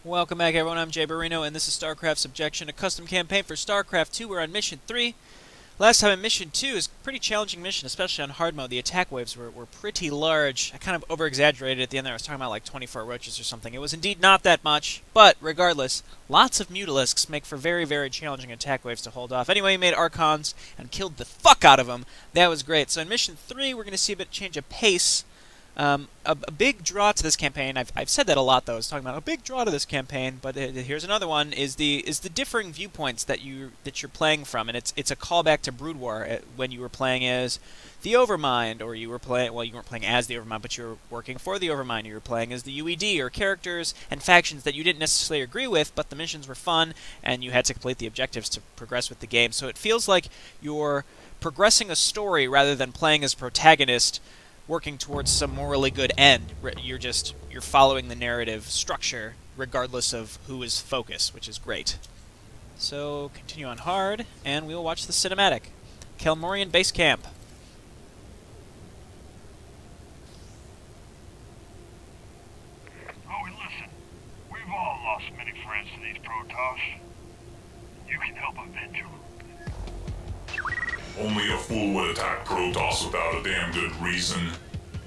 Welcome back, everyone. I'm Jayborino, and this is Starcraft Subjection, a custom campaign for Starcraft II. We're on Mission 3. Last time in Mission 2 is a pretty challenging mission, especially on hard mode. The attack waves were pretty large. I kind of over-exaggerated at the end there. I was talking about like 24 roaches or something. It was indeed not that much, but regardless, lots of mutalisks make for very, very challenging attack waves to hold off. Anyway, we made Archons and killed the fuck out of them. That was great. So in Mission 3, we're going to see a bit change of pace. A big draw to this campaign. I've said that a lot, though. I was talking about a big draw to this campaign, but here's another one: is the differing viewpoints that you're playing from, and it's a callback to Brood War when you were playing as the Overmind, or you were playing you weren't playing as the Overmind, but you were working for the Overmind. You were playing as the UED, or characters and factions that you didn't necessarily agree with, but the missions were fun, and you had to complete the objectives to progress with the game. So it feels like you're progressing a story rather than playing as protagonist, working towards some morally good end. You're following the narrative structure regardless of who is focus, which is great. So continue on hard, and we will watch the cinematic. Kelmorian Base Camp. Oh, listen. We've all lost many friends to these Protoss. You can help avenge them. Only a fool would attack Protoss without a damn good reason.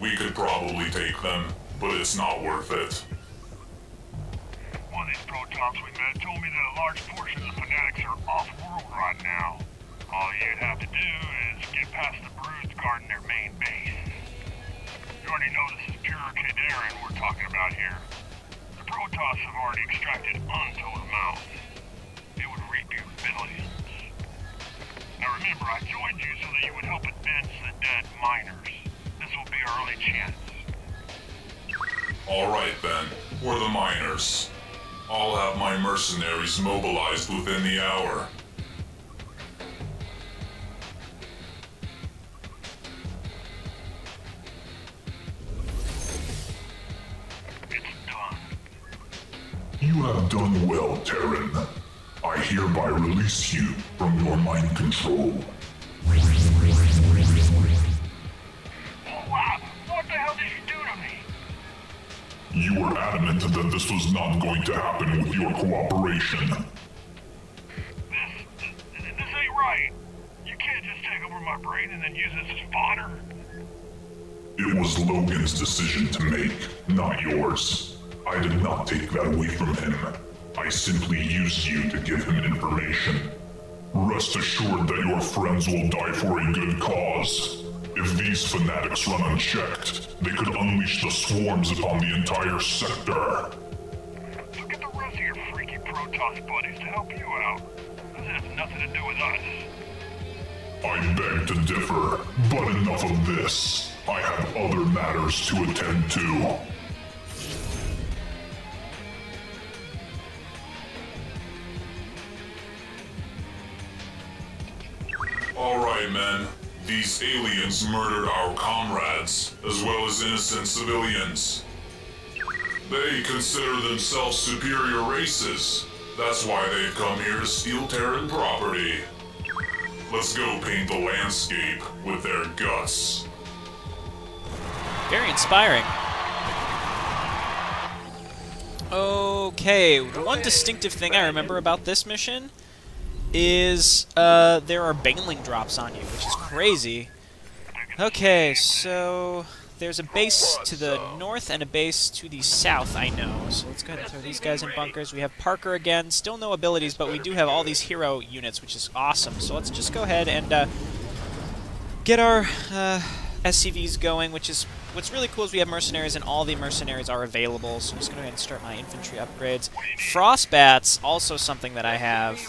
We could probably take them, but it's not worth it. One of these Protoss we met told me that a large portion of the fanatics are off-world right now. All you'd have to do is get past the Brood guarding their main base. You already know this is pure Kadarin we're talking about here. The Protoss have already extracted untold amounts. It would reap you billions. Now remember, I joined you so that you would help advance the dead miners. This will be our only chance. Alright then, we're the miners. I'll have my mercenaries mobilized within the hour. It's done. You have done well, Terran. I hereby release you from your mind control. Wow, what the hell did you do to me? You were adamant that this was not going to happen with your cooperation. This ain't right. You can't just take over my brain and then use this as fodder. It was Logan's decision to make, not yours. I did not take that away from him. I simply used you to give him information. Rest assured that your friends will die for a good cause. If these fanatics run unchecked, they could unleash the swarms upon the entire sector. So get the rest of your freaky Protoss buddies to help you out. This has nothing to do with us. I beg to differ, but enough of this. I have other matters to attend to. Alright, men. These aliens murdered our comrades, as well as innocent civilians. They consider themselves superior races. That's why they've come here to steal Terran property. Let's go paint the landscape with their guts. Very inspiring. Okay, the one distinctive thing I remember about this mission is there are Baneling drops on you, which is crazy. Okay, so there's a base to the north and a base to the south, I know. So let's go ahead and throw these guys in bunkers. We have Parker again, still no abilities, but we do have all these hero units, which is awesome. So let's just go ahead and get our SCVs going, which is what's really cool is we have mercenaries, and all the mercenaries are available. So I'm just going to go ahead and start my infantry upgrades. Frostbats, also something that I have.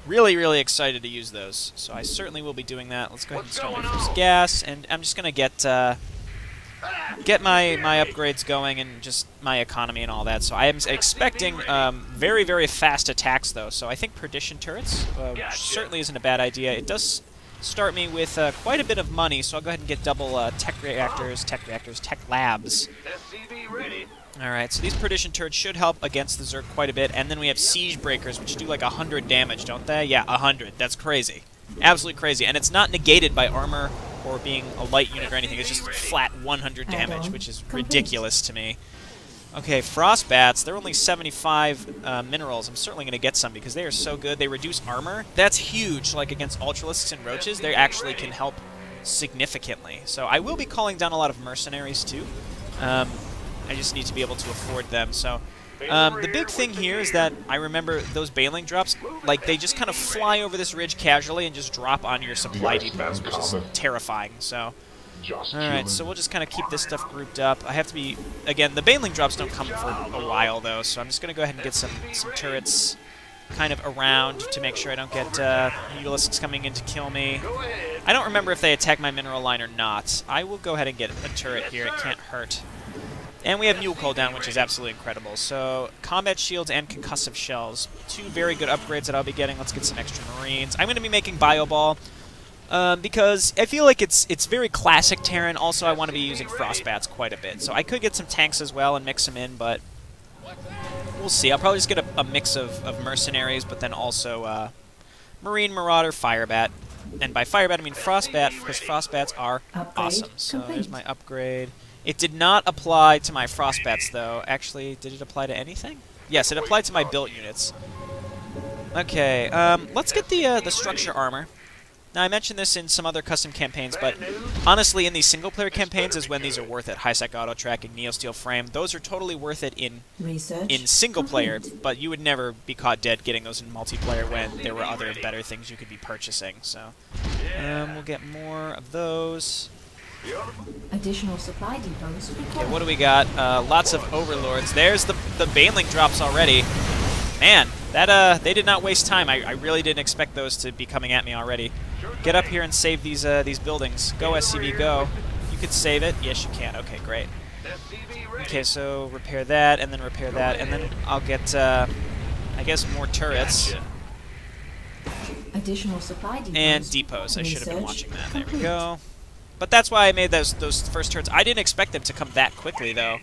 Really, really excited to use those, so I certainly will be doing that. Let's go ahead and start my first gas, and I'm just gonna get my upgrades going and just my economy and all that. So I am expecting very, very fast attacks, though. So I think perdition turrets certainly isn't a bad idea. It does start me with quite a bit of money, so I'll go ahead and get double tech labs. Alright, so these perdition turrets should help against the Zerg quite a bit, and then we have siege breakers, which do like 100 damage, don't they? Yeah, 100. That's crazy. Absolutely crazy. And it's not negated by armor or being a light unit or anything. It's just flat 100 damage, which is ridiculous to me. Okay, Frostbats, they're only 75 minerals. I'm certainly going to get some because they are so good. They reduce armor. That's huge, like against Ultralisks and Roaches. They actually can help significantly. So I will be calling down a lot of mercenaries too. I just need to be able to afford them. So the big thing here is that I remember those Baneling drops, like they just kind of fly over this ridge casually and just drop on your supply depots, which is terrifying. So alright, so we'll just kind of keep this stuff grouped up. I have to be, again, the Baneling drops don't come for a while though, so I'm just going to go ahead and get some turrets kind of around to make sure I don't get Mutalisks coming in to kill me. I don't remember if they attack my mineral line or not. I will go ahead and get a turret here, it can't hurt. And we have Mule cooldown, which is absolutely incredible. So, combat shields and concussive shells. Two very good upgrades that I'll be getting. Let's get some extra Marines. I'm going to be making Bio Ball. Because I feel like it's very classic Terran. Also, I want to be using Frostbats quite a bit. So I could get some tanks as well and mix them in, but we'll see. I'll probably just get a mix of mercenaries, but then also Marine, Marauder, Firebat. And by Firebat, I mean Frostbat, because Frostbats are awesome. So there's my upgrade. It did not apply to my Frostbats, though. Actually, did it apply to anything? Yes, it applied to my built units. Okay, let's get the structure armor. Now, I mentioned this in some other custom campaigns, but honestly, in these single-player campaigns is when these are worth it. High-sec auto-tracking, Neosteel frame, those are totally worth it in single-player, but you would never be caught dead getting those in multiplayer when there were other better things you could be purchasing. So, we'll get more of those. Additional supply depots. Okay, what do we got? Lots of Overlords. There's the Baneling drops already. Man, that they did not waste time. I really didn't expect those to be coming at me already. Get up here and save these buildings. Go, SCV, go. You could save it. Yes, you can. Okay, great. Okay, so repair that, and then repair that, and then I'll get, I guess, more turrets. Additional supply depots. And depots. I should have been watching that. There we go. But that's why I made those first turrets. I didn't expect them to come that quickly, though.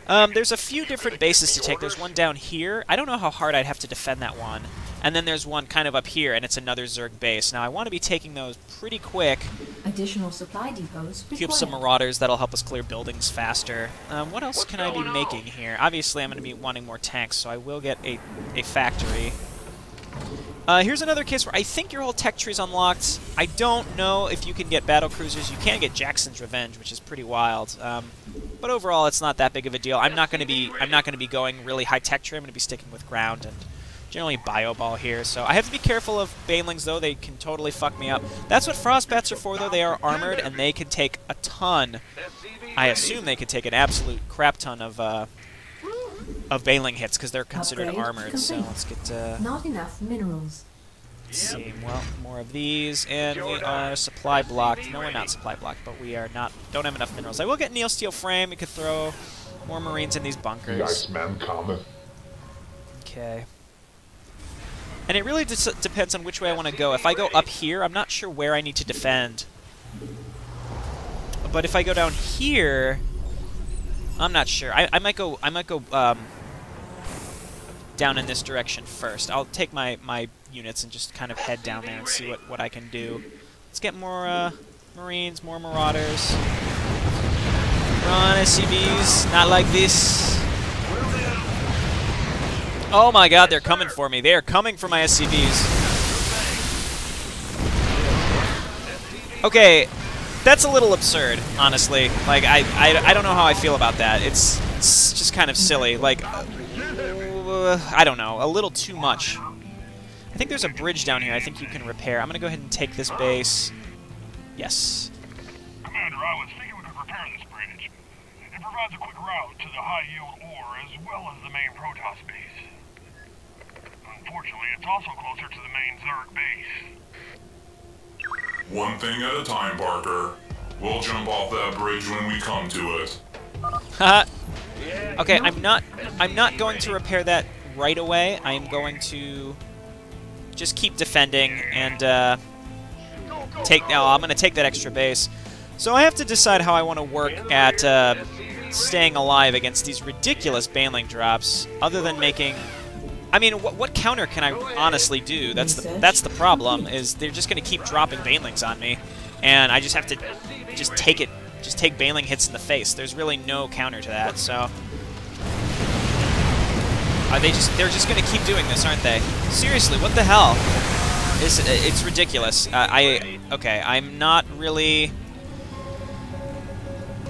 There's a few different bases to take. There's one down here. I don't know how hard I'd have to defend that one. And then there's one kind of up here, and it's another Zerg base. Now, I want to be taking those pretty quick. Additional supply depots required. Keep some Marauders. That'll help us clear buildings faster. What else can I be making here? Obviously, I'm going to be wanting more tanks, so I will get a factory. Here's another case where I think your whole tech tree's unlocked. I don't know if you can get battle cruisers. You can get Jackson's Revenge, which is pretty wild. But overall, it's not that big of a deal. I'm not going to be going really high tech tree. I'm going to be sticking with ground and generally Bio Ball here. So I have to be careful of Banelings, though. They can totally fuck me up. That's what Frostbats are for, though. They are armored and they can take a ton. I assume they could take an absolute crap ton of Baneling hits because they're considered armored. Complete. So let's get not enough minerals. let's see. Well, more of these, and we are supply blocked. No, we're not supply blocked, but we are not. Don't have enough minerals. I will get Neosteel frame. We could throw more Marines in these bunkers. The Iceman cometh. Okay. And it really depends on which way I want to go. If I go up here, I'm not sure where I need to defend. But if I go down here, I'm not sure. I might go down in this direction first. I'll take my units and just kind of head down there and see what I can do. Let's get more Marines, more Marauders. Run, SCVs. Not like this. Oh my god, they're coming for me. They are coming for my SCVs. Okay, that's a little absurd, honestly. Like, I don't know how I feel about that. It's just kind of silly. Like, I don't know, a little too much. I think there's a bridge down here I think you can repair. I'm going to go ahead and take this base. Yes. Commander, I was thinking we could repair this bridge. It provides a quick route to the high-yield ore as well as the main Protoss base. Unfortunately, it's also closer to the main Zerg base. One thing at a time, Parker. We'll jump off that bridge when we come to it. Haha. Okay, I'm not going to repair that right away. I am going to just keep defending and I'm going to take that extra base. So I have to decide how I want to work at staying alive against these ridiculous Baneling drops, other than making. I mean, what counter can I honestly do? That's the problem. Is they're just going to keep dropping Banelings on me, and I just have to take Baneling hits in the face. There's really no counter to that. So They're just gonna keep doing this, aren't they? Seriously, what the hell? It's ridiculous. Okay, I'm not really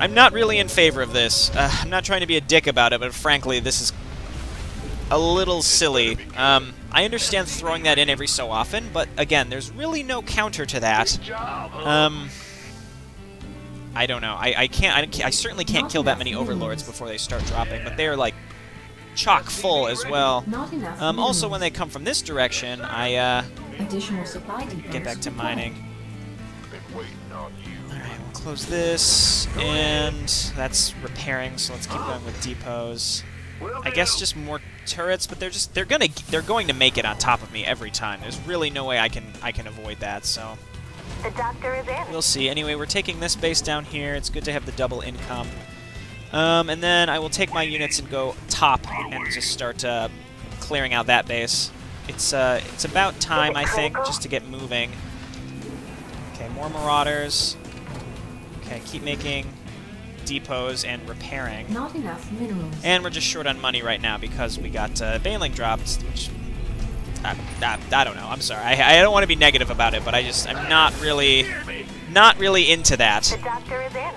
in favor of this. I'm not trying to be a dick about it, but frankly, this is a little silly. I understand throwing that in every so often, but again, there's really no counter to that. I don't know. I certainly can't kill that many overlords before they start dropping, but they are like chock full as well. Also, when they come from this direction, Additional supply depots get back to mining. Waiting on you. Alright, we'll close this, and that's repairing, so let's keep going with depots. I guess just more turrets, but they're going to make it on top of me every time. There's really no way I can avoid that, so The doctor is in. we'll see. Anyway, we're taking this base down here. It's good to have the double income. And then I will take my units and go top and just start clearing out that base. It's about time, I think, just to get moving. Okay, more marauders. Okay, keep making depots and repairing. Not enough minerals. And we're just short on money right now because we got Baneling dropped, which I don't know. I'm sorry. I don't want to be negative about it, but I'm not really into that. The doctor is in.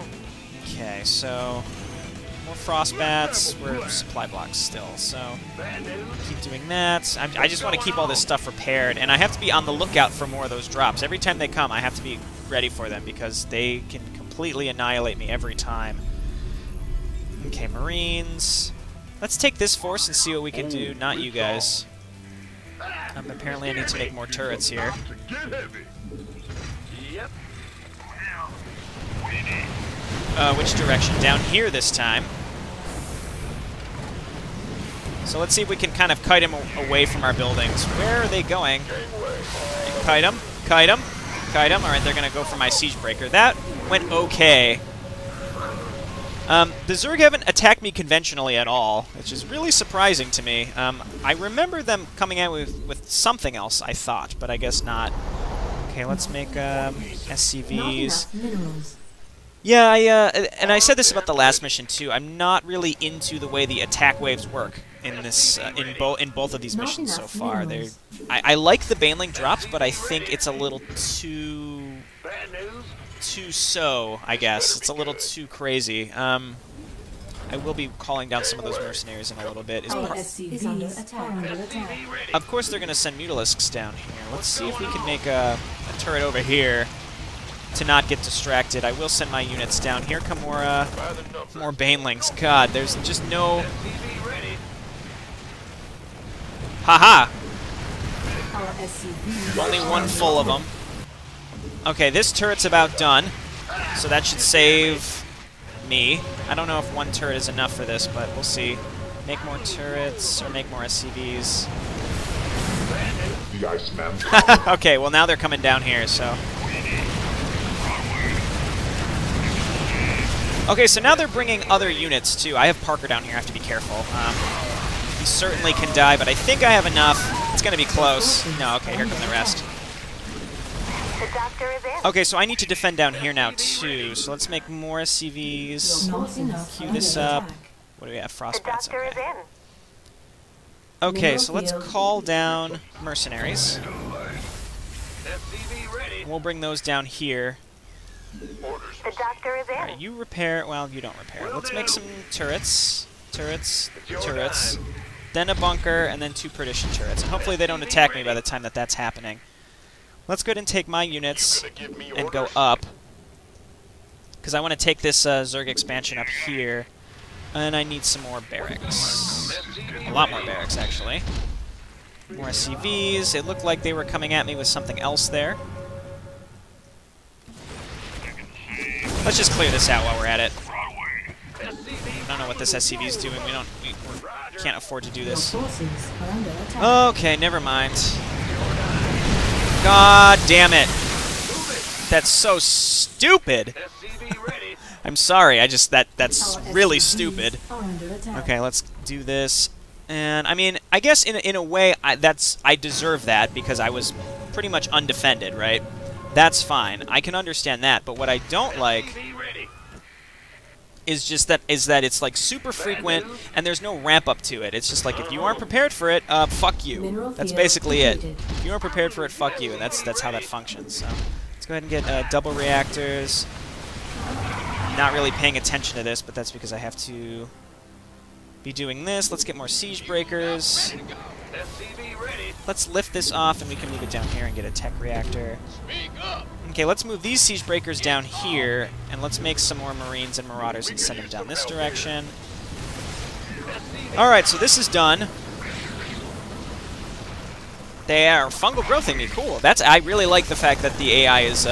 Okay, so more frostbats. We're supply blocks still, so keep doing that. I just want to keep all this stuff repaired, and I have to be on the lookout for more of those drops. Every time they come, I have to be ready for them because they can completely annihilate me every time. Okay, Marines. Let's take this force and see what we can do. Not you guys. Apparently I need to make more turrets here. Which direction? Down here this time. So let's see if we can kind of kite him away from our buildings. Where are they going? Kite him. Kite him. Kite him. Alright, they're going to go for my siege breaker. That went okay. The Zerg haven't attacked me conventionally at all, which is really surprising to me. I remember them coming out with something else, I thought, but I guess not. Okay, let's make SCVs. Not enough minerals. Yeah, and I said this about the last mission too. I'm not really into the way the attack waves work in this in both of these missions so far. I like the Baneling drops, but I think it's a little too so, I guess. It's a little too crazy. I will be calling down some of those mercenaries in a little bit. Is under attack. Of course they're going to send Mutalisks down here. Let's see if we can make a turret over here to not get distracted. I will send my units down. Here come more Banelings. God, there's just no... Haha! Only one full of them. Okay, this turret's about done, so that should save me. I don't know if one turret is enough for this, but we'll see. Make more turrets, or make more SCVs. The Iceman. Okay, well now they're coming down here, so... Okay, so now they're bringing other units, too. I have Parker down here. I have to be careful. He certainly can die, but I think I have enough. It's going to be close. No, okay, here come the rest. The doctor is in. Okay, so I need to defend down here now, too. So let's make more SCVs. Queue this up. What do we have? The Frostbats. doctor is Okay. in. Okay, so let's call down mercenaries. We'll bring those down here. The doctor is in. Alright, you repair. Well, you don't repair. Let's make some turrets. Turrets. Turrets. Then a bunker, and then 2 perdition turrets. And hopefully they don't attack me by the time that's happening. Let's go ahead and take my units and go up. Because I want to take this Zerg expansion up here. And I need some more barracks. A lot more barracks, actually. More SCVs. It looked like they were coming at me with something else there. Let's just clear this out while we're at it. I don't know what this SCV is doing. We can't afford to do this. Okay, never mind. God damn it. That's so stupid. I'm sorry. That's really stupid. Okay, let's do this. And I mean, I guess in a way I deserve that because I was pretty much undefended, right? That's fine. I can understand that, but what I don't like is that it's like super frequent and there's no ramp up to it. It's just like if you aren't prepared for it, fuck you. That's basically it. If you aren't prepared for it, fuck you, and that's how that functions. So let's go ahead and get double reactors. Not really paying attention to this, but that's because I have to be doing this. Let's get more siege breakers. Let's lift this off and we can move it down here and get a tech reactor. Okay, let's move these siege breakers down here, and let's make some more marines and marauders and send them down this direction. Alright, so this is done. They are fungal growthing me. Cool. I really like the fact that the AI is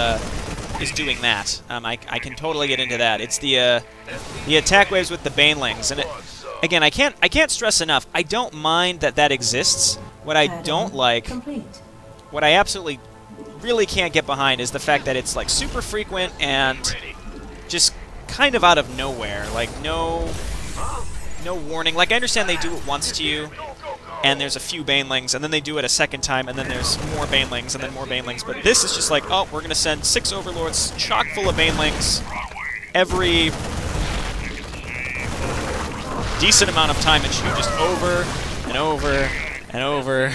doing that. I can totally get into that. It's the attack waves with the banelings, and again, I can't stress enough. I don't mind that exists. What I don't like, what I absolutely really can't get behind, is the fact that it's like super frequent and just kind of out of nowhere. Like no warning. Like I understand they do it once to you, and there's a few banelings, and then they do it a second time, and then there's more banelings, and then more banelings. But this is just like, oh, we're gonna send 6 overlords chock full of banelings every decent amount of time and shoot just over and over and over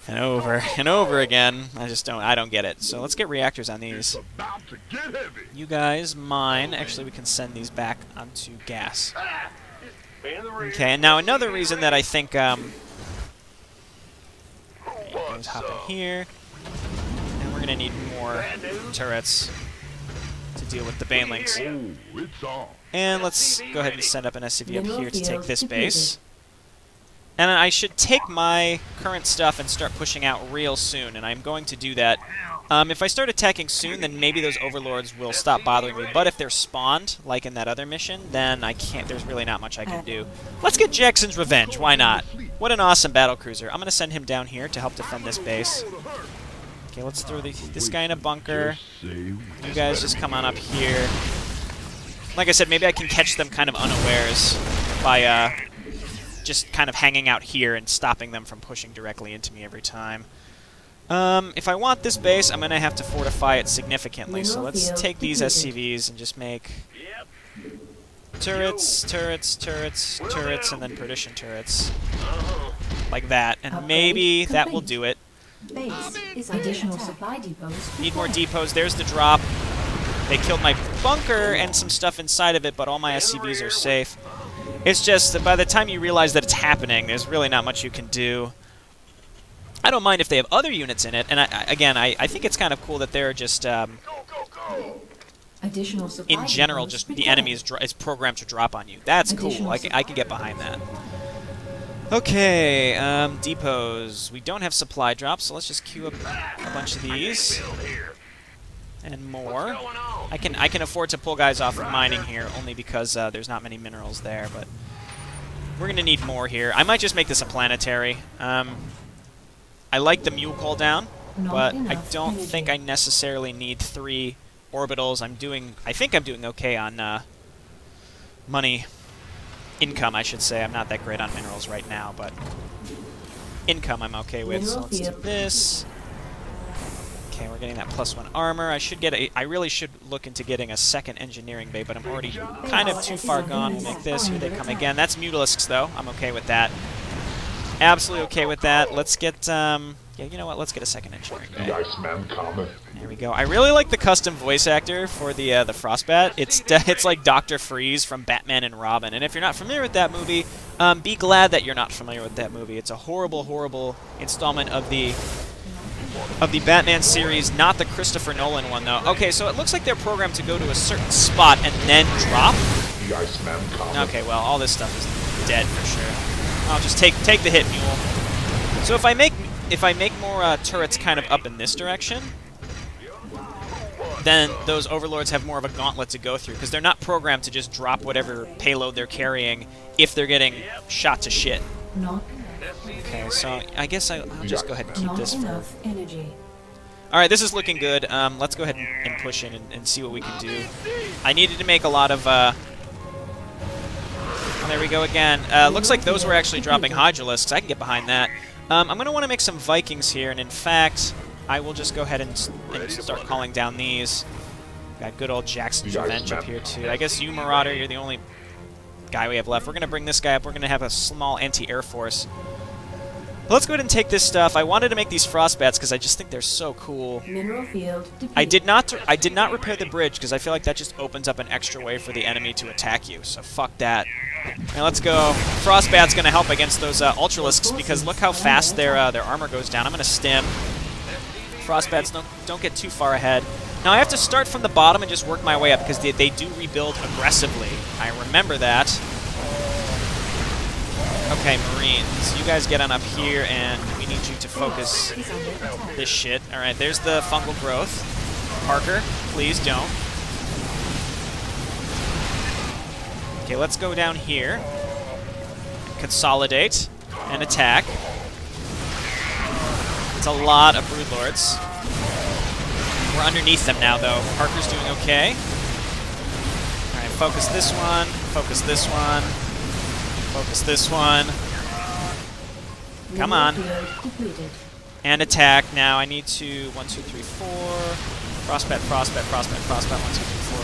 and over and over again. I don't get it. So let's get reactors on these. You guys, mine. Actually, we can send these back onto gas. Okay, and now another reason that I think, hop in here. And we're gonna need more turrets to deal with the banelings. And let's go ahead and send up an SCV up here to take this base. And I should take my current stuff and start pushing out real soon, and I'm going to do that. If I start attacking soon, then maybe those overlords will stop bothering me. But if they're spawned, like in that other mission, then I can't. There's really not much I can do. Let's get Jackson's Revenge. Why not? What an awesome battlecruiser. I'm going to send him down here to help defend this base. Okay, let's throw this guy in a bunker. You guys just come on up here. Like I said, maybe I can catch them kind of unawares by just kind of hanging out here and stopping them from pushing directly into me every time. If I want this base, I'm going to have to fortify it significantly. So let's take these SCVs and just make turrets, turrets, turrets, turrets, and then perdition turrets. Like that. And maybe that will do it. Additional supply depots. Need more depots. There's the drop. They killed my bunker and some stuff inside of it, but all my SCVs are safe. It's just that by the time you realize that it's happening, there's really not much you can do. I don't mind if they have other units in it, and I think it's kind of cool that they're just, in general, just the enemy is programmed to drop on you. That's cool. I can get behind that. Okay, depots. We don't have supply drops, so let's just queue up a bunch of these. And more. I can afford to pull guys off of mining here, only because there's not many minerals there, but we're going to need more here. I might just make this a planetary. I like the mule cooldown, but I don't think I necessarily need 3 orbitals. I think I'm doing okay on income, I should say. I'm not that great on minerals right now, but income I'm okay with. So let's do this. Okay, we're getting that +1 armor. I really should look into getting a second engineering bay, but I'm already kind of too far gone. We'll make this. Here they come again. That's mutalisks, though. I'm okay with that. Absolutely okay with that. Let's get, yeah, you know what? Let's get a second engineering bay. There we go. I really like the custom voice actor for the Frostbat. It's like Dr. Freeze from Batman and Robin. And if you're not familiar with that movie, be glad that you're not familiar with that movie. It's a horrible, horrible installment of the Batman series, not the Christopher Nolan one, though. Okay, so it looks like they're programmed to go to a certain spot and then drop. Okay, well, all this stuff is dead for sure. I'll just take the hit, mule. So if I make more turrets kind of up in this direction, then those overlords have more of a gauntlet to go through, because they're not programmed to just drop whatever payload they're carrying if they're getting shot to shit. Okay, so I guess I'll just go ahead and keep this for... Alright, this is looking good. Let's go ahead and push in and see what we can do. I needed to make a lot of... Oh, there we go again. Looks like those were actually dropping Hydralisks. I can get behind that. I'm going to want to make some Vikings here, and in fact, I will just go ahead and start calling down these. Got good old Jackson's Revenge up here, too. I guess you, Marauder, you're the only guy we have left. We're going to bring this guy up. We're going to have a small anti-air force. But let's go ahead and take this stuff. I wanted to make these frostbats because I just think they're so cool. Mineral field I did not repair the bridge because I feel like that just opens up an extra way for the enemy to attack you. So fuck that. Now let's go. Frostbat's going to help against those Ultralisks because look how fast their armor goes down. I'm going to stim. Frostbats don't get too far ahead. Now I have to start from the bottom and just work my way up because they do rebuild aggressively. I remember that. Okay, Marines, you guys get on up here and we need you to focus this shit. Alright, there's the fungal growth. Parker, please don't. Okay, let's go down here. Consolidate and attack. It's a lot of Broodlords. We're underneath them now, though. Parker's doing okay. Alright, focus this one. Focus this one. Focus this one. Come on. And attack. Now I need to 1, 2, 3, 4. Frostbat, Frostbat, Frostbat, Frostbat. 1, 2, 3, 4.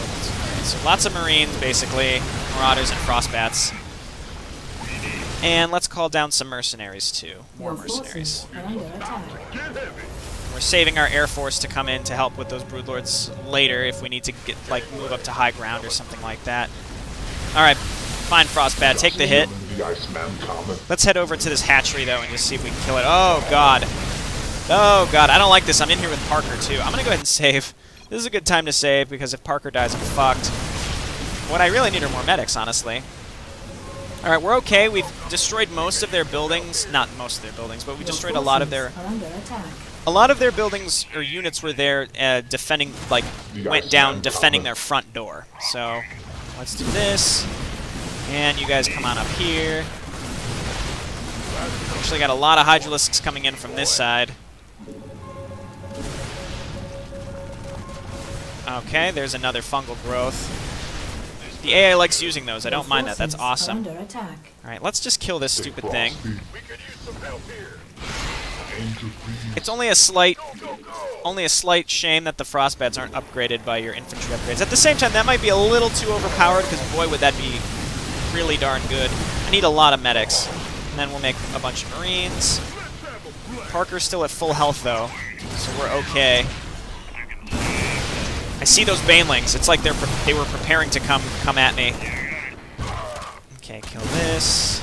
Alright, so lots of Marines, basically. Marauders and Frostbats. And let's call down some mercenaries, too. More mercenaries. We're saving our Air Force to come in to help with those Broodlords later if we need to get move up to high ground or something like that. Alright, fine, Frostbat, take the hit. Let's head over to this hatchery, though, and just see if we can kill it. Oh, God. Oh, God, I don't like this. I'm in here with Parker, too. I'm going to go ahead and save. This is a good time to save, because if Parker dies, I'm fucked. What I really need are more medics, honestly. Alright, we're okay. We've destroyed most of their buildings. Not most of their buildings, but we destroyed a lot of their... A lot of their buildings or units were there defending, went down defending their front door. So, let's do this. And you guys come on up here. Actually got a lot of Hydralisks coming in from this side. Okay, there's another fungal growth. The AI likes using those. I don't mind that. That's awesome. Alright, let's just kill this stupid thing. It's only a slight shame that the Frostbats aren't upgraded by your infantry upgrades. At the same time, that might be a little too overpowered, because boy, would that be really darn good. I need a lot of medics. And then we'll make a bunch of Marines. Parker's still at full health, though, so we're okay. I see those Banelings. It's like they were preparing to come at me. Okay, kill this.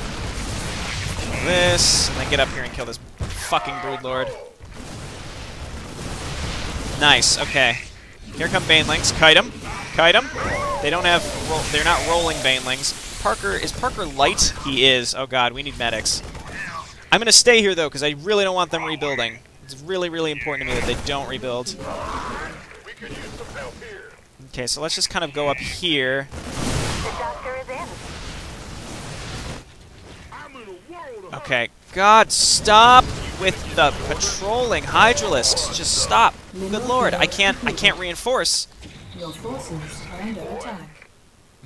Kill this. And then get up here and kill this fucking Broodlord. Nice, okay. Here come Banelings. Kite them. Kite them. They don't have... they're not rolling Banelings. Parker... Is Parker light? He is. Oh god, we need medics. I'm going to stay here, though, because I really don't want them rebuilding. It's really, really important to me that they don't rebuild. Okay, so let's just kind of go up here. The doctor is in. Okay, God, stop with the patrolling Hydralisks. Just stop. Good lord, I can't reinforce. Your forces are under attack.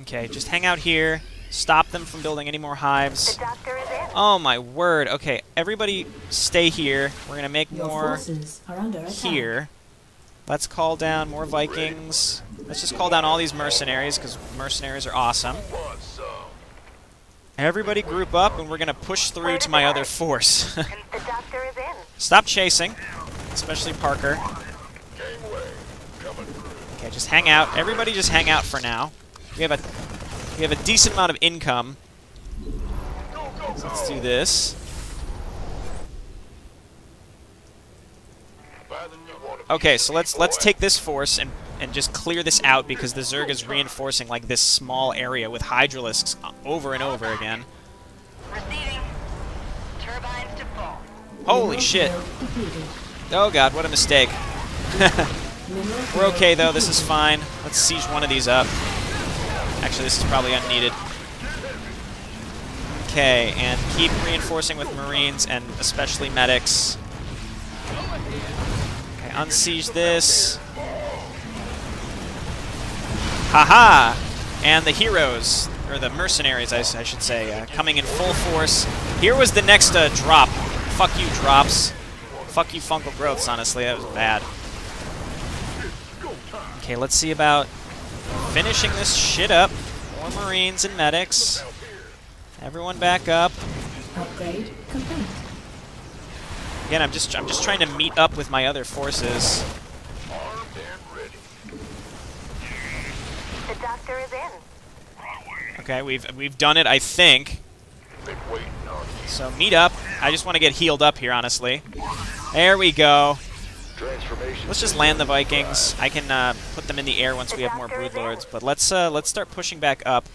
Okay, just hang out here. Stop them from building any more hives. The doctor is in. Oh my word. Okay, everybody stay here. We're gonna make Your more forces are under attack. here. Let's call down more Vikings. Let's just call down all these mercenaries, because mercenaries are awesome. Everybody group up, and we're going to push through to my other force. The doctor is in. Stop chasing, especially Parker. Okay, just hang out. Everybody just hang out for now. We have a decent amount of income. So let's do this. Okay, so let's take this force and just clear this out, because the Zerg is reinforcing like this small area with Hydralisks over and over again. Receiving. Turbines to full. Holy shit. Oh god, what a mistake. We're okay though, this is fine. Let's siege one of these up. Actually, this is probably unneeded. Okay, and keep reinforcing with Marines and especially medics. Okay, unsiege this. Haha! And the heroes, or the mercenaries, I should say, coming in full force. Here was the next drop. Fuck you, drops. Fuck you, fungal growths, honestly. That was bad. Okay, let's see about finishing this shit up. More Marines and medics. Everyone back up. Upgrade complete. Again, I'm just trying to meet up with my other forces. Armed and ready. The doctor is in. Right away. Okay, we've done it, I think. Been waiting on you. So meet up. I just want to get healed up here, honestly. There we go. Transformation. Let's just land the Vikings. I can put them in the air once we have more Broodlords. But let's start pushing back up.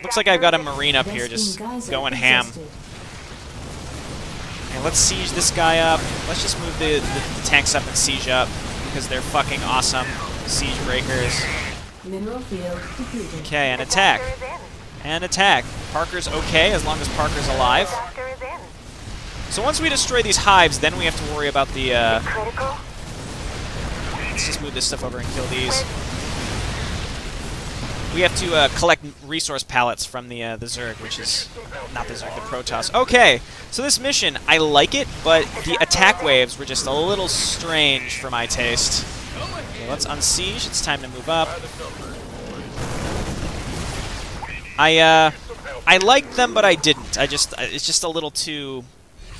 Looks like I've got a Marine up here just going ham. Okay, let's siege this guy up. Let's just move the tanks up and siege up because they're fucking awesome. Siege breakers. Mineral field completed. Okay, and attack. Doctor is in. And attack. Parker's okay as long as Parker's alive. Doctor is in. So once we destroy these hives, then we have to worry about the... Critical. let's just move this stuff over and kill these. We have to collect resource pallets from the Zerg, which is... not the Zerg, the Protoss. Okay, so this mission, I like it, but the attack waves were just a little strange for my taste. Okay, let's unsiege. It's time to move up. I liked them, but I didn't. It's just a little too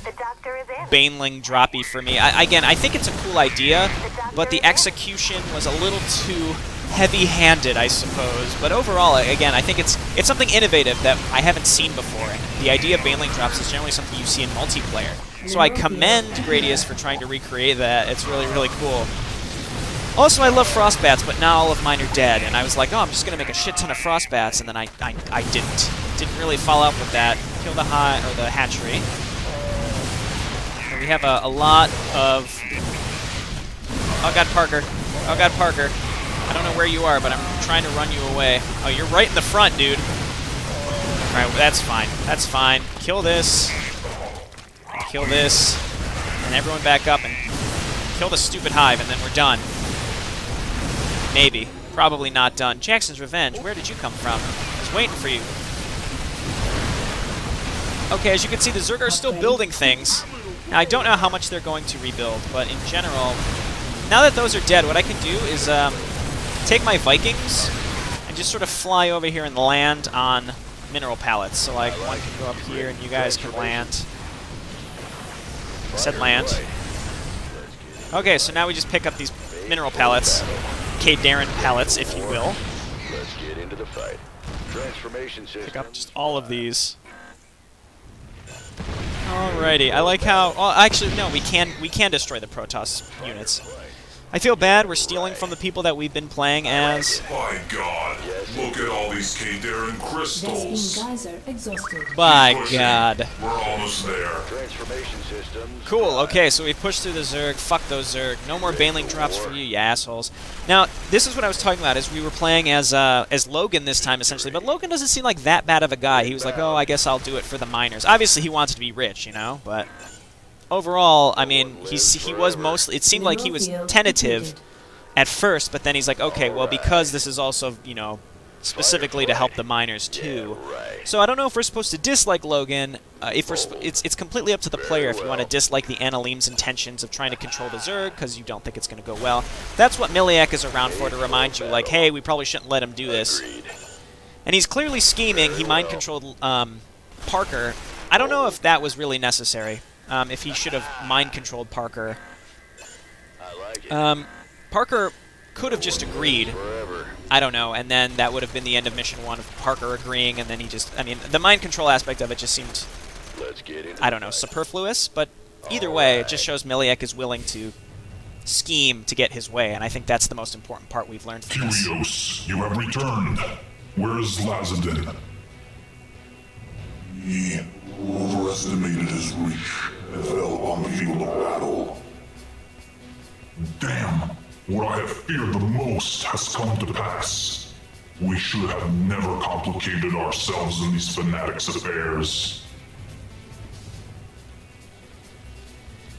The doctor is in. Baneling droppy for me. Again, I think it's a cool idea, but the execution was a little too heavy-handed, I suppose. But overall, again, I think it's something innovative that I haven't seen before. And the idea of Baneling drops is generally something you see in multiplayer. So I commend Gradius for trying to recreate that. It's really, really cool. Also, I love Frostbats, but now all of mine are dead. And I was like, oh, I'm just going to make a shit ton of Frostbats, and then I didn't. Didn't really follow up with that. Kill the hatchery. We have a lot of... oh god, Parker. Oh god, Parker. I don't know where you are, but I'm trying to run you away. Oh, you're right in the front, dude. Alright, well, that's fine. That's fine. Kill this. Kill this. And everyone back up and kill the stupid hive, and then we're done. Maybe. Probably not done. Jackson's Revenge, where did you come from? I was waiting for you. Okay, as you can see, the Zerg are still building things. Now, I don't know how much they're going to rebuild, but in general, now that those are dead, what I can do is take my Vikings and just sort of fly over here and land on mineral pallets. So, like, one can go up here and you guys can land. I said land. Okay, so now we just pick up these mineral pallets. Kadarin pallets, if you will. Let's get into the fight. Transformation system. Pick up just all of these. Alrighty, I like how... well, actually, no, we can destroy the Protoss units. I feel bad, we're stealing from the people that we've been playing as. My god, look at all these Kadarin crystals. Vespene geyser exhausted. By Pushing. God. We're almost there. Transformation systems. Cool, okay, so we've pushed through the Zerg. Fuck those Zerg. No more Baneling drops for you, you assholes. Now, this is what I was talking about, is we were playing as Logan this time, essentially, but Logan doesn't seem like that bad of a guy. He was like, oh, I guess I'll do it for the miners. Obviously, he wanted to be rich, you know, but... overall, I mean, he was mostly... it seemed like he was tentative at first, but then he's like, okay, well, because this is also, you know, specifically to help the miners too. So I don't know if we're supposed to dislike Logan. If we're it's completely up to the player if you want to dislike the Analem's intentions of trying to control the Zerg because you don't think it's going to go well. That's what Miliak is around for, to remind you, like, hey, we probably shouldn't let him do this. And he's clearly scheming. He mind-controlled Parker. I don't know if that was really necessary. If he should have mind-controlled Parker. Parker could have just agreed. I don't know, and then that would have been the end of Mission 1 of Parker agreeing, and then he just... I mean, the mind-control aspect of it just seemed, I don't know, superfluous, but either way, it just shows Miliak is willing to scheme to get his way, and I think that's the most important part we've learned from this. Curios, you have returned. Where's Lazadin? He overestimated his reach and fell on the field of battle. Damn. What I have feared the most has come to pass. We should have never complicated ourselves in these fanatics' affairs.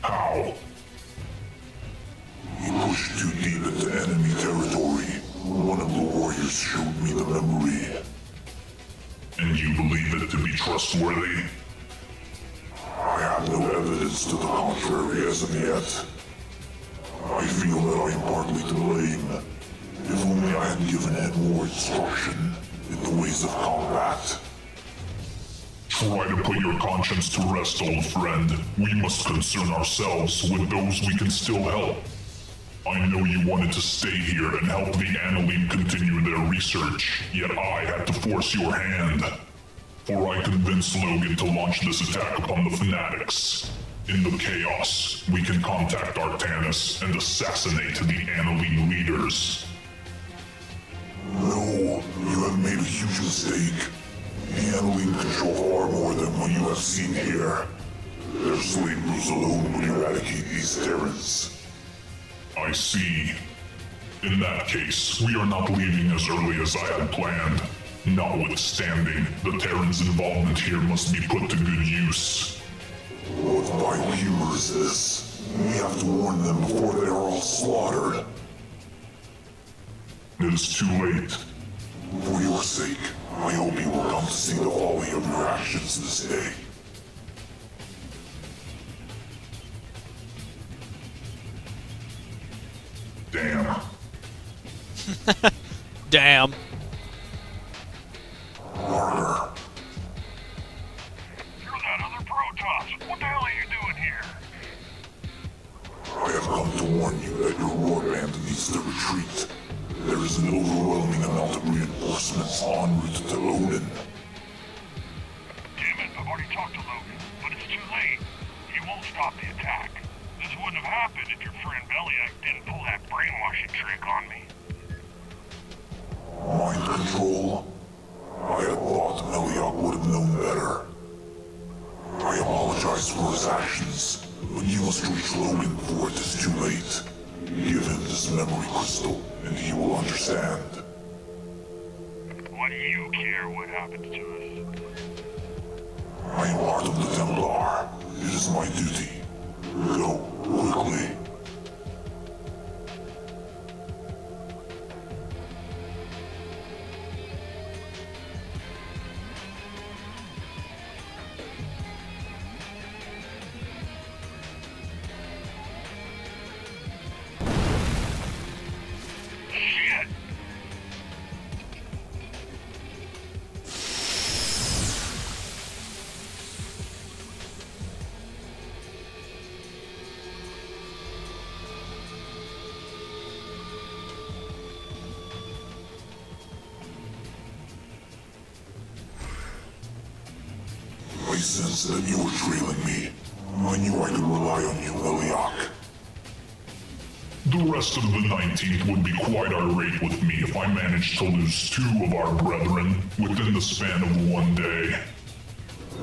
How? He pushed too deep into enemy territory. One of the warriors showed me the memory. And you believe it to be trustworthy? I have no evidence to the contrary as of yet. I feel that I am partly to blame. If only I had given Ed more instruction in the ways of combat. Try to put your conscience to rest, old friend. We must concern ourselves with those we can still help. I know you wanted to stay here and help the Analine continue their research, yet I had to force your hand. For I convinced Logan to launch this attack upon the Fanatics. In the chaos, we can contact Artanis and assassinate the Analine leaders. No, you have made a huge mistake. The Analine control far more than what you have seen here. Their slave rules alone would eradicate these Terrans. I see. In that case, we are not leaving as early as I had planned. Notwithstanding, the Terrans' involvement here must be put to good use. What vile humor is this? We have to warn them before they are all slaughtered. It is too late. For your sake, I hope you will come to see the folly of your actions this day. Damn. Damn. Marker. You're that other Protoss. What the hell are you doing here? I have come to warn you that your war band needs to retreat. There is an overwhelming amount of reinforcements en route to Odin. Damn it, I've already talked to Logan, but it's too late. He won't stop the attack. This wouldn't have happened if your friend Beliak didn't pull that brainwashing trick on me. Mind control? I had thought Beliak would have known better. I apologize for his actions, but you must reach Logan before it is too late. Give him this memory crystal, and he will understand. What do you care what happens to us? I am part of the Templar. It is my duty. Go, quickly. Shit! I sensed that you were trailing me. I knew I could rely on you, Beliak. The rest of the 19th would be quite irate with me if I managed to lose 2 of our brethren within the span of one day.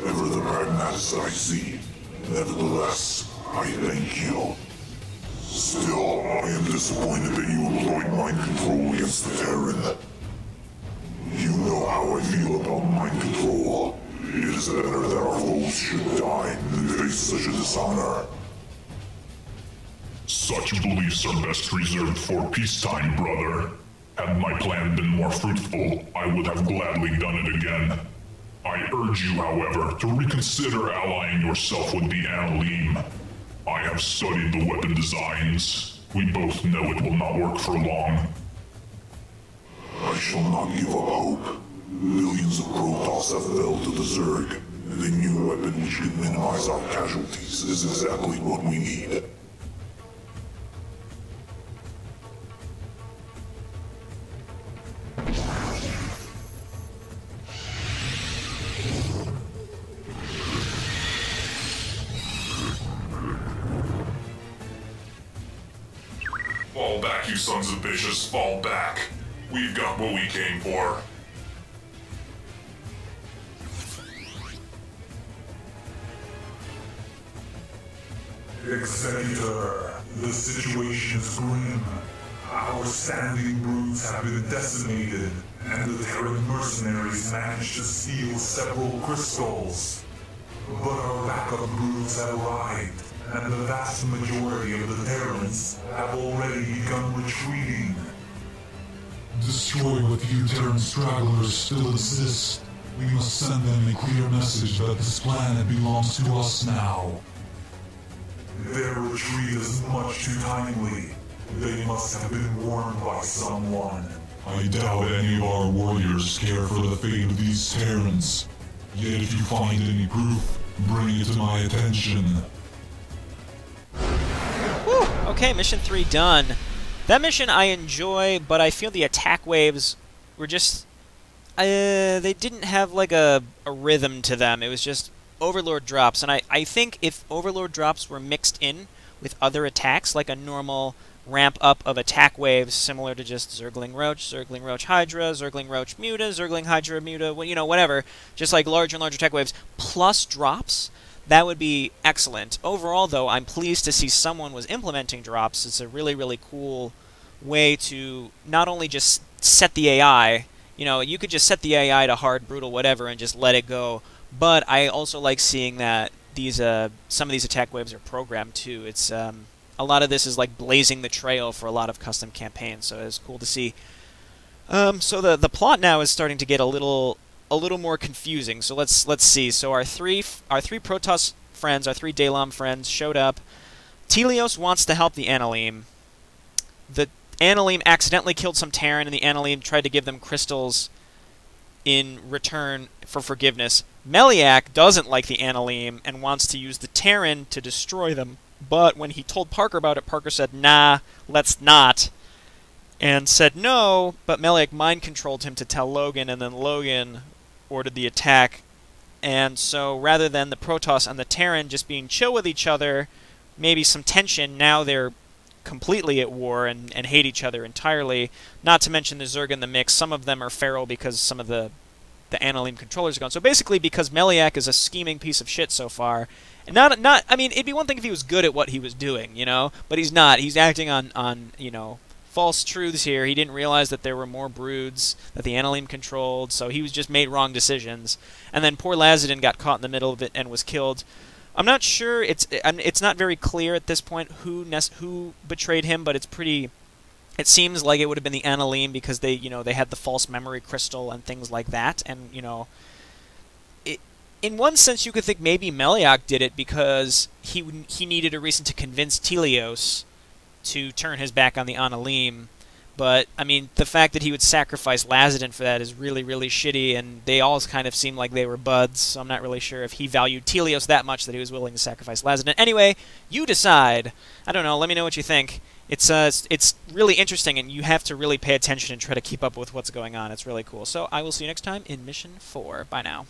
Ever the pragmatist I see. Nevertheless, I thank you. Still, I am disappointed that you employed mind control against the Terran. You know how I feel about mind control. It is better that our foes should die than face such a dishonor. Such beliefs are best reserved for peacetime, brother. Had my plan been more fruitful, I would have gladly done it again. I urge you, however, to reconsider allying yourself with the Analine. I have studied the weapon designs. We both know it will not work for long. I shall not give up hope. Millions of Protoss have fell to the Zerg, and a new weapon which can minimize our casualties is exactly what we need. Fall back, you sons of bitches, fall back. We've got what we came for. Executor, the situation is grim. Our standing brutes have been decimated, and the Terran mercenaries managed to steal several crystals. But our backup brutes have arrived, and the vast majority of the Terrans have already begun retreating. Destroy what few Terran stragglers still exist. We must send them a clear message that this planet belongs to us now. Their retreat is much too timely. They must have been warned by someone. I doubt any of our warriors care for the fate of these Terrans. Yet if you find any proof, bring it to my attention. Whew. Okay, mission 3 done. That mission I enjoy, but I feel the attack waves were just... they didn't have like a rhythm to them. It was just Overlord drops, and I think if Overlord drops were mixed in with other attacks, like a normal ramp up of attack waves, similar to just Zergling Roach Hydra, Zergling Roach Muta, Zergling Hydra Muta, you know, whatever, just like larger and larger attack waves, plus drops, that would be excellent. Overall, though, I'm pleased to see someone was implementing drops. It's a really, really cool way to not only just set the AI, you know, you could just set the AI to hard, brutal, whatever, and just let it go. But I also like seeing that these some of these attack waves are programmed too. It's a lot of this is like blazing the trail for a lot of custom campaigns, so it's cool to see. So the plot now is starting to get a little more confusing. So let's see. So our three Protoss friends, our three Daylom friends, showed up. Telios wants to help the Analeme. The Analeme accidentally killed some Terran, and the Analeme tried to give them crystals in return for forgiveness. Meliak doesn't like the Analeme and wants to use the Terran to destroy them. But when he told Parker about it, Parker said, "Nah, let's not," and said no, but Meliak mind-controlled him to tell Logan, and then Logan ordered the attack. And so rather than the Protoss and the Terran just being chill with each other, maybe some tension, now they're completely at war and hate each other entirely. Not to mention the Zerg in the mix. Some of them are feral because some of the Analeme controllers are gone. So basically, because Meliak is a scheming piece of shit so far, and I mean, it'd be one thing if he was good at what he was doing, you know, but he's not. He's acting on you know, false truths here. He didn't realize that there were more broods that the Analeme controlled, so he was just made wrong decisions. And then poor Lazadin got caught in the middle of it and was killed. I'm not sure. It's not very clear at this point who betrayed him, but it seems like it would have been the Analeme because they had the false memory crystal and things like that. And you know, in one sense, you could think maybe Meliak did it because he needed a reason to convince Telios to turn his back on the Analeme. But, I mean, the fact that he would sacrifice Lazadin for that is really, really shitty, and they all kind of seemed like they were buds, so I'm not really sure if he valued Telios that much that he was willing to sacrifice Lazadin. Anyway, you decide. I don't know, let me know what you think. It's really interesting, and you have to really pay attention and try to keep up with what's going on. It's really cool. So, I will see you next time in Mission 4. Bye now.